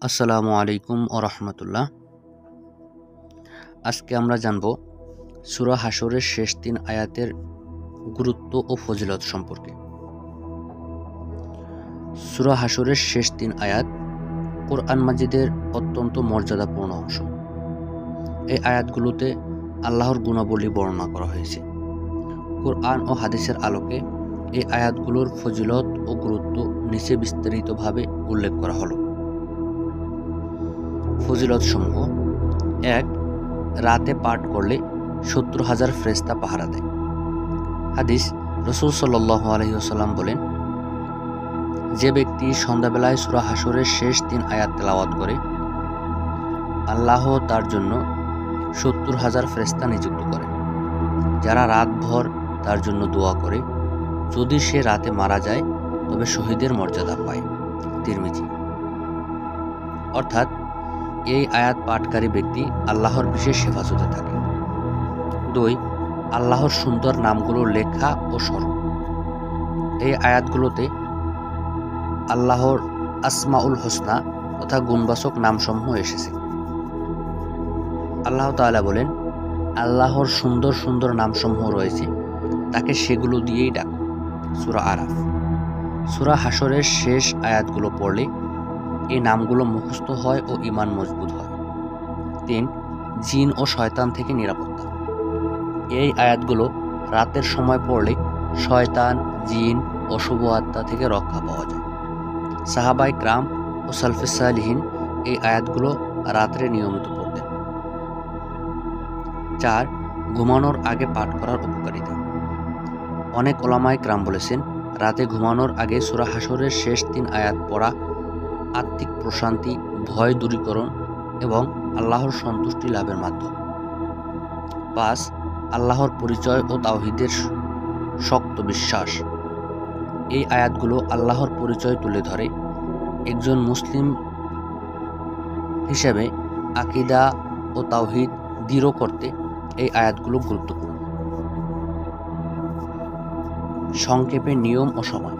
আসসালামু আলাইকুম ও রহমতুল্লাহ। আজকে আমরা জানব সূরা হাশরের শেষ 3 আয়াতের গুরুত্ব ও ফজিলত সম্পর্কে। সূরা হাশরের শেষ 3 আয়াত কোরআন মাজিদের অত্যন্ত মর্যাদাপূর্ণ অংশ। এই আয়াতগুলোতে আল্লাহর গুণাবলী বর্ণনা করা হয়েছে। কোরআন ও হাদিসের আলোকে এই আয়াতগুলোর ফজিলত ও গুরুত্ব নিচে বিস্তারিতভাবে উল্লেখ করা হলো। ফজিলত সমূহ: 1. রাতে পাঠ করলে 70,000 ফেরেশতা পাহারা দেয়। হাদিস: রাসূল সাল্লাল্লাহু আলাইহি ওয়াসাল্লাম বলেন, যে ব্যক্তি সন্ধ্যাবেলায় সূরা হাশরের শেষ 3 আয়াত তেলাওয়াত করে, আল্লাহ তার জন্য 70,000 ফেরেশতা নিযুক্ত করেন, যারা রাতভর তার জন্য দোয়া করে। যদি সে রাতে মারা যায় তবে শহীদের মর্যাদা পায়। তিরমিজি। অর্থাৎ এই আয়াত পাঠকারী ব্যক্তি আল্লাহর বিশেষ হেফাজতে থাকে। 2. আল্লাহর সুন্দর নামগুলো লেখা ও স্মরণ। এই আয়াতগুলোতে আল্লাহর আসমাউল হোসনা তথা গুণবাচক নামসমূহ এসেছে। আল্লাহ তাআলা বলেন, আল্লাহর সুন্দর সুন্দর নামসমূহ রয়েছে, তাকে সেগুলো দিয়েই ডাক। সূরা আরাফ। সূরা হাশরের শেষ আয়াতগুলো পড়লে এই নামগুলো মুখস্থ হয় ও ঈমান মজবুত হয়। 3. জিন ও শয়তান থেকে নিরাপত্তা। এই আয়াতগুলো রাতের সময় পড়লে শয়তান, জিন, অশুভ আত্মা থেকে রক্ষা পাওয়া যায়। সাহাবায়ে কেরাম ও সালফে সালিহিন এই আয়াতগুলো রাত্রে নিয়মিত পড়তেন। 4. ঘুমানোর আগে পাঠ করার উপকারিতা। অনেক উলামায়ে কেরাম বলেছেন, রাতে ঘুমানোর আগে সূরা হাশরের শেষ 3 আয়াত পড়া আত্মিক প্রশান্তি, ভয় দূরীকরণ এবং আল্লাহর সন্তুষ্টি লাভের মাধ্যম। 5. আল্লাহর পরিচয় ও তাওহীদের শক্ত বিশ্বাস। এই আয়াতগুলো আল্লাহর পরিচয় তুলে ধরে। একজন মুসলিম হিসেবে আকীদা ও তাওহীদ দৃঢ় করতে এই আয়াতগুলো গুরুত্বপূর্ণ। সংক্ষেপে নিয়ম ও সময়।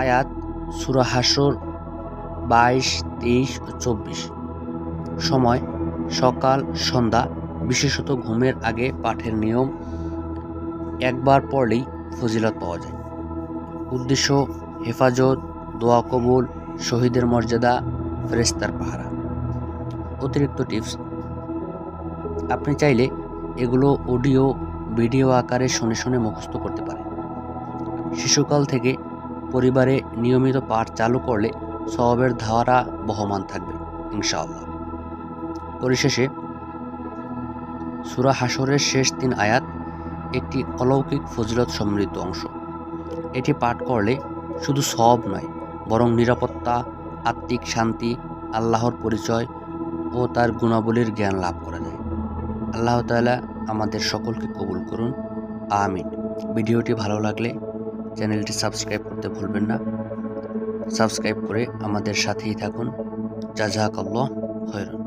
আয়াত সূরা হাশর 22, 23 ও 24। সময়: সকাল, সন্ধ্যা, বিশেষত ঘুমের আগে পাঠের নিয়ম। একবার পড়লেই ফজিলত পাওয়া যায়। উদ্দেশ্য: হেফাজত, দোয়া কবুল, শহীদের মর্যাদা, ফেরেশতার পাহারা। অতিরিক্ত টিপস: আপনি চাইলে এগুলো অডিও ভিডিও আকারে শুনে শুনে মুখস্থ করতে পারেন। শিশুকাল থেকে পরিবারে নিয়মিত পাঠ চালু করলে সওয়াবের ধারা বহমান থাকবে ইনশাআল্লাহ। পরিশেষে, সূরা হাশরের শেষ 3 আয়াত একটি অলৌকিক ফজিলত সমৃদ্ধ অংশ। এটি পাঠ করলে শুধু সওয়াব নয়, বরং নিরাপত্তা, আত্মিক শান্তি, আল্লাহর পরিচয় ও তার গুণাবলীর জ্ঞান লাভ করা যায়। আল্লাহ তাআলা আমাদের সকলকে কবুল করুন, আমিন। ভিডিওটি ভালো লাগলে চ্যানেলটি সাবস্ক্রাইব করতে ভুলবেন না। সাবস্ক্রাইব করে আমাদের সাথেই থাকুন। জাযাকাল্লাহু খায়রান।